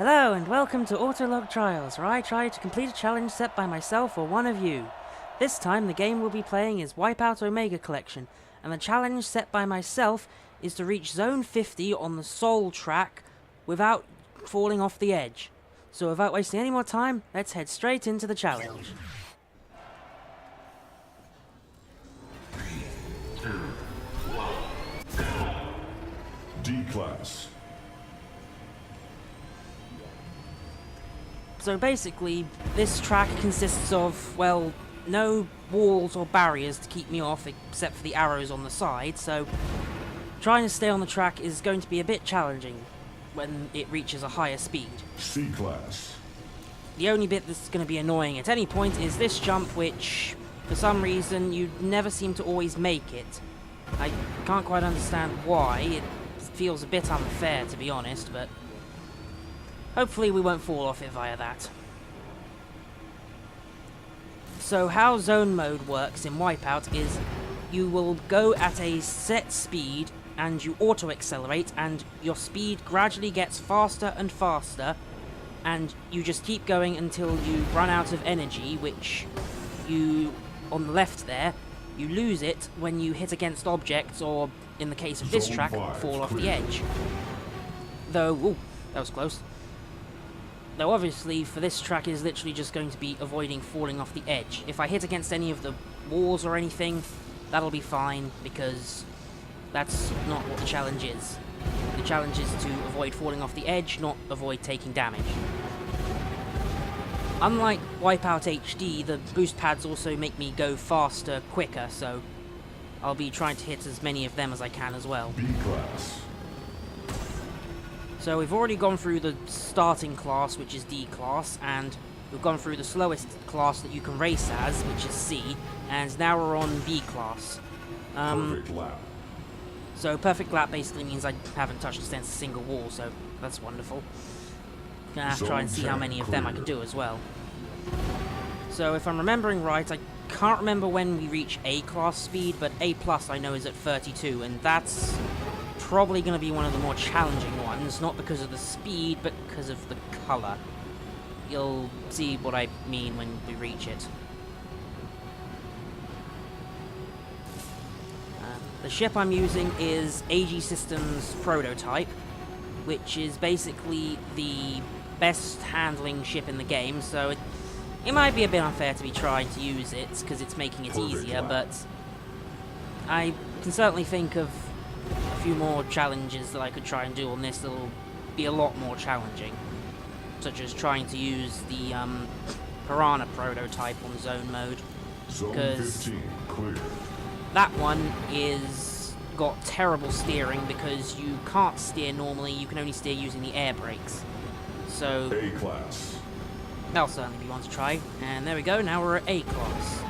Hello and welcome to Autolog Trials, where I try to complete a challenge set by myself or one of you. This time the game we'll be playing is WipEout Omega Collection, and the challenge set by myself is to reach Zone 50 on the Soul track without falling off the edge. So without wasting any more time, let's head straight into the challenge. 3, 2, 1, D-Class. So basically, this track consists of, well, no walls or barriers to keep me off except for the arrows on the side, so trying to stay on the track is going to be a bit challenging when it reaches a higher speed. C-Class. The only bit that's going to be annoying at any point is this jump, which, for some reason, you never seem to always make it. I can't quite understand why. It feels a bit unfair, to be honest, but hopefully we won't fall off it via that. So how zone mode works in WipEout is you will go at a set speed and you auto-accelerate, and your speed gradually gets faster and faster, and you just keep going until you run out of energy, which you, on the left there, you lose it when you hit against objects, or in the case of this track, fall off the edge. Though, ooh, that was close. Though obviously for this track is literally just going to be avoiding falling off the edge. If I hit against any of the walls or anything, that'll be fine, because that's not what the challenge is. The challenge is to avoid falling off the edge, not avoid taking damage. Unlike WipEout HD, the boost pads also make me go faster, quicker, so I'll be trying to hit as many of them as I can as well. B-Class. So we've already gone through the starting class, which is D class, and we've gone through the slowest class that you can race as, which is C, and now we're on B class. Perfect lap. So perfect lap basically means I haven't touched against a single wall, so that's wonderful. Gonna have to try and see how many of them I can do as well. So if I'm remembering right, I can't remember when we reach A class speed, but A plus I know is at 32, and that's probably going to be one of the more challenging ones, not because of the speed, but because of the colour. You'll see what I mean when we reach it. The ship I'm using is AG Systems Prototype, which is basically the best handling ship in the game, so it might be a bit unfair to be trying to use it, because it's making it easier, but I can certainly think of a few more challenges that I could try and do on this that'll be a lot more challenging, such as trying to use the Piranha prototype on zone mode, because that one is got terrible steering because you can't steer normally, you can only steer using the air brakes. So A class. That'll certainly be one to try. And there we go, now we're at A class.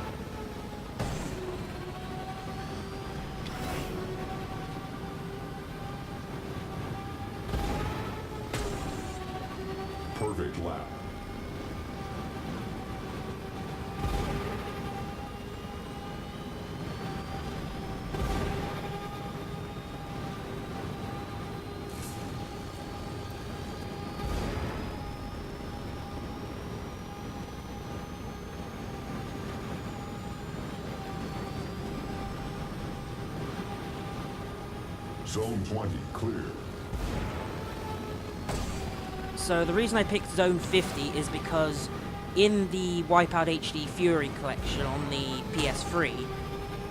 Perfect lap. Zone 20 clear. So the reason I picked Zone 50 is because in the WipEout HD Fury collection on the PS3,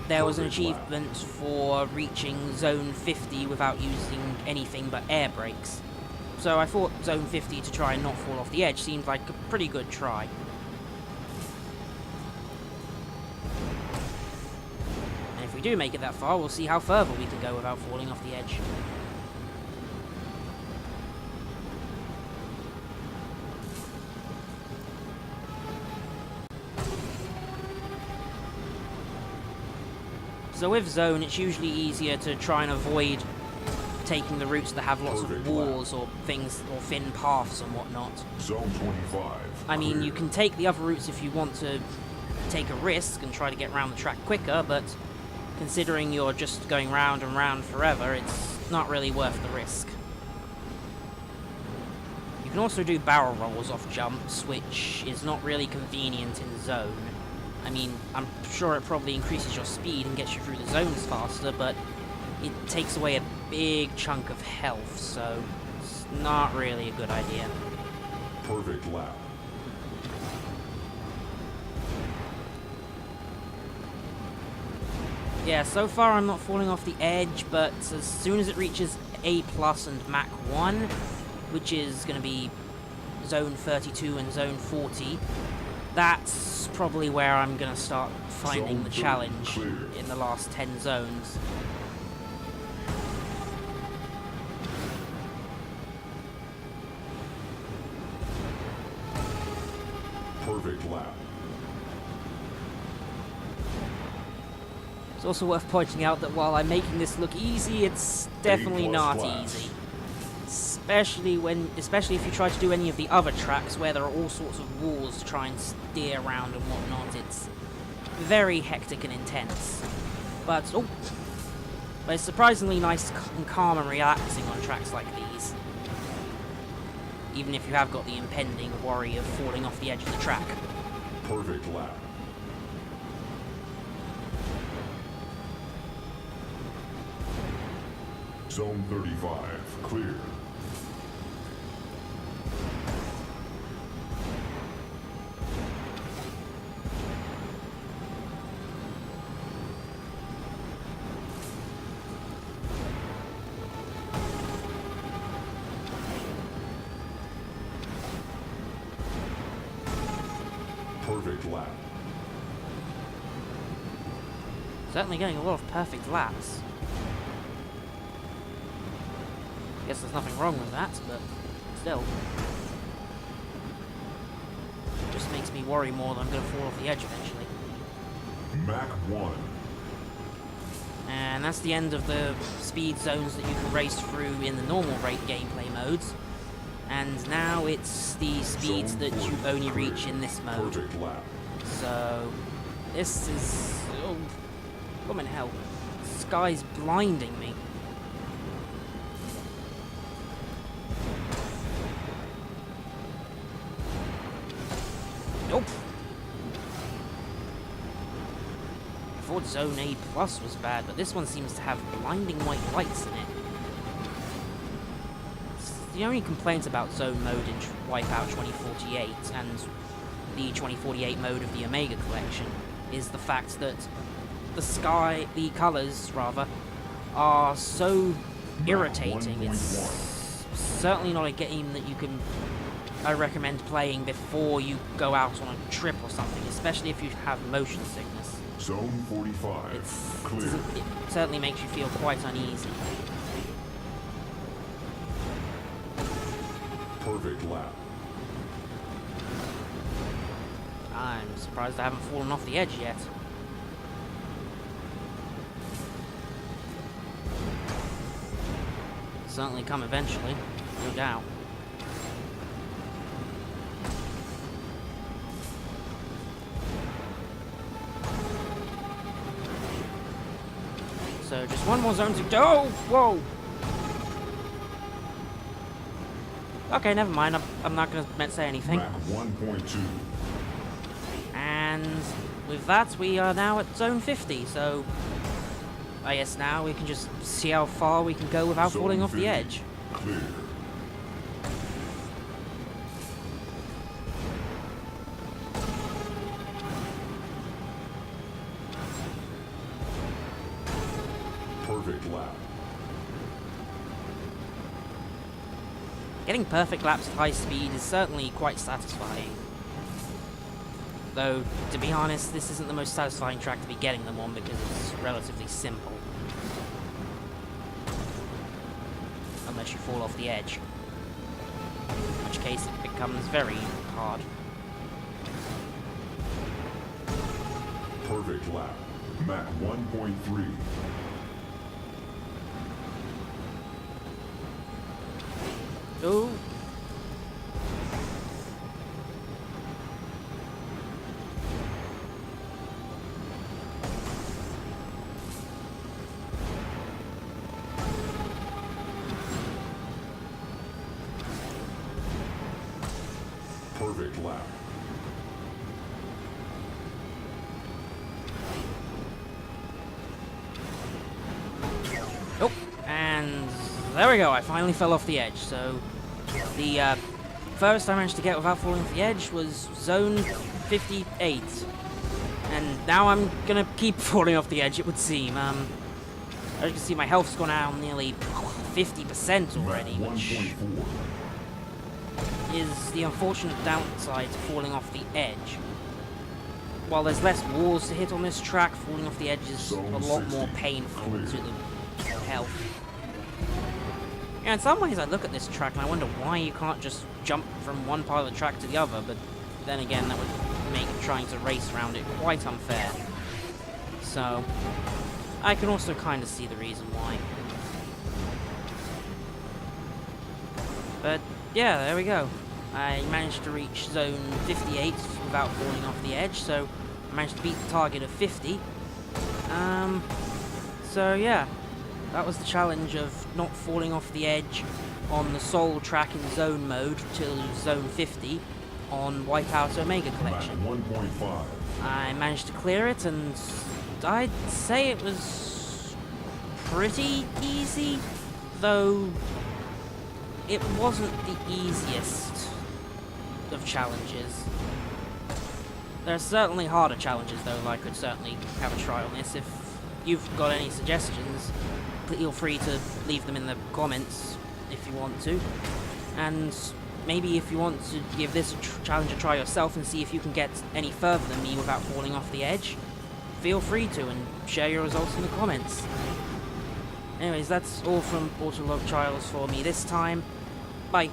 there was an achievement for reaching Zone 50 without using anything but air brakes. So I thought Zone 50 to try and not fall off the edge seemed like a pretty good try. And if we do make it that far, we'll see how further we can go without falling off the edge. So with Zone, it's usually easier to try and avoid taking the routes that have lots of walls or things, or thin paths and whatnot. Zone 25. I mean, you can take the other routes if you want to take a risk and try to get around the track quicker, but considering you're just going round and round forever, it's not really worth the risk. You can also do barrel rolls off jumps, which is not really convenient in zone. I mean, I'm sure it probably increases your speed and gets you through the zones faster, but it takes away a big chunk of health, so it's not really a good idea. Perfect lap. Yeah, so far I'm not falling off the edge, but as soon as it reaches A+ and Mach 1, which is going to be Zone 32 and Zone 40, that's probably where I'm going to start finding the challenge in the last 10 zones. Perfect lap. It's also worth pointing out that while I'm making this look easy, it's definitely not easy. Especially if you try to do any of the other tracks where there are all sorts of walls to try and steer around and whatnot. It's very hectic and intense. But it's surprisingly nice and calm and relaxing on tracks like these. Even if you have got the impending worry of falling off the edge of the track. Perfect lap. Zone 35, clear. Perfect lap. Certainly getting a lot of perfect laps. Guess there's nothing wrong with that, but still. Just makes me worry more that I'm going to fall off the edge eventually. Mach 1. And that's the end of the speed zones that you can race through in the normal rate gameplay modes. And now it's the speeds that you only reach in this mode. Perfect lap. So, this is... oh, woman hell. The sky's blinding me. Nope. I thought Zone A+ was bad, but this one seems to have blinding white lights in it. The only complaint about zone mode in WipEout 2048 and the 2048 mode of the Omega Collection is the fact that the colours, rather, are so irritating. It's certainly not a game that I recommend playing before you go out on a trip or something, especially if you have motion sickness. Zone 45, clear. It certainly makes you feel quite uneasy. Perfect lap. I'm surprised I haven't fallen off the edge yet. Certainly come eventually, no doubt. So just one more zone to go. Whoa! Okay, never mind. I'm not going to say anything. Mach 1.2. And with that, we are now at zone 50. So I guess now we can just see how far we can go without Zone falling off 50, the edge. Clear. Perfect lap. Getting perfect laps at high speed is certainly quite satisfying. Though, to be honest, this isn't the most satisfying track to be getting them on because it's relatively simple. Unless you fall off the edge. In which case it becomes very hard. Perfect lap. Mach 1.3. Oh. Perfect lap. Oh, and there we go. I finally fell off the edge. So the furthest I managed to get without falling off the edge was zone 58. And now I'm gonna keep falling off the edge, it would seem. As you can see, my health's gone down nearly 50% already, Map which 1.4. is the unfortunate downside to falling off the edge. While there's less walls to hit on this track, falling off the edge is a lot more painful to the health. Yeah, in some ways I look at this track and I wonder why you can't just jump from one part of the track to the other, but then again that would make trying to race around it quite unfair. So, I can also kind of see the reason why. But yeah, there we go. I managed to reach zone 58 without falling off the edge, so I managed to beat the target of 50. So yeah, that was the challenge of not falling off the edge on the sole track in zone mode till zone 50 on WipEout Omega Collection. Map 1.5. I managed to clear it, and I'd say it was pretty easy, though it wasn't the easiest of challenges. There are certainly harder challenges, though. I could certainly have a try on this. If you've got any suggestions, feel free to leave them in the comments if you want to. And maybe if you want to give this challenge a try yourself and see if you can get any further than me without falling off the edge, feel free to, and share your results in the comments. Anyways, that's all from Autolog Trials for me this time. Bye.